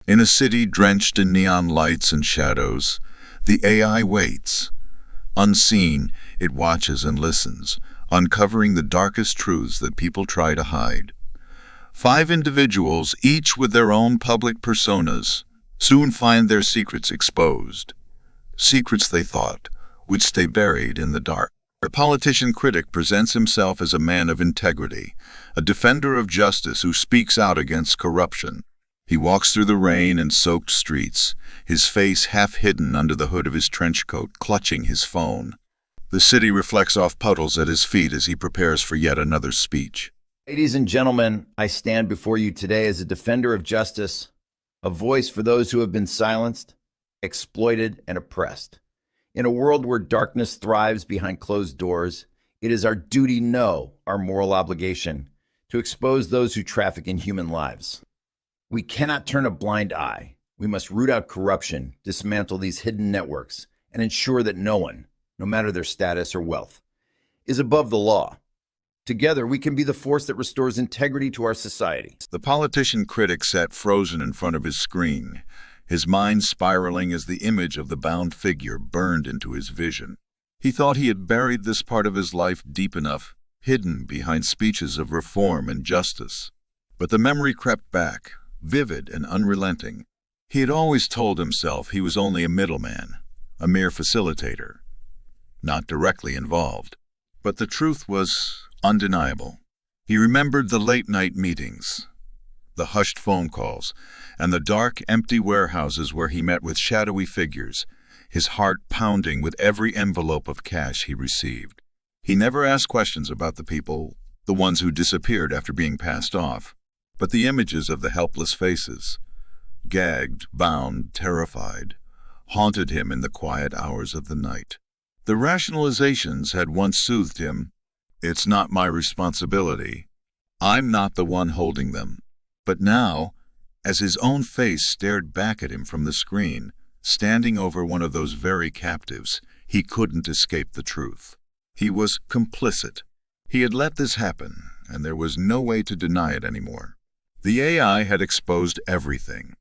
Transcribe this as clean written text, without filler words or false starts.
In a city drenched in neon lights and shadows, the AI waits. Unseen, it watches and listens, uncovering the darkest truths that people try to hide. 5 individuals, each with their own public personas, soon find their secrets exposed. Secrets they thought would stay buried in the dark. The Politician Critic presents himself as a man of integrity, a defender of justice who speaks out against corruption. He walks through the rain and soaked streets, his face half hidden under the hood of his trench coat, clutching his phone. The city reflects off puddles at his feet as he prepares for yet another speech. Ladies and gentlemen, I stand before you today as a defender of justice, a voice for those who have been silenced, exploited, and oppressed. In a world where darkness thrives behind closed doors, it is our duty, no, our moral obligation, to expose those who traffic in human lives. We cannot turn a blind eye. We must root out corruption, dismantle these hidden networks, and ensure that no one, no matter their status or wealth, is above the law. Together, we can be the force that restores integrity to our society. The Politician Critic sat frozen in front of his screen, his mind spiraling as the image of the bound figure burned into his vision. He thought he had buried this part of his life deep enough, hidden behind speeches of reform and justice. But the memory crept back, vivid and unrelenting. He had always told himself he was only a middleman, a mere facilitator, not directly involved. But the truth was undeniable. He remembered the late-night meetings, the hushed phone calls, and the dark, empty warehouses where he met with shadowy figures, his heart pounding with every envelope of cash he received. He never asked questions about the people, the ones who disappeared after being passed off, but the images of the helpless faces, gagged, bound, terrified, haunted him in the quiet hours of the night. The rationalizations had once soothed him. It's not my responsibility. I'm not the one holding them. But now, as his own face stared back at him from the screen, standing over one of those very captives, he couldn't escape the truth. He was complicit. He had let this happen, and there was no way to deny it anymore. The AI had exposed everything.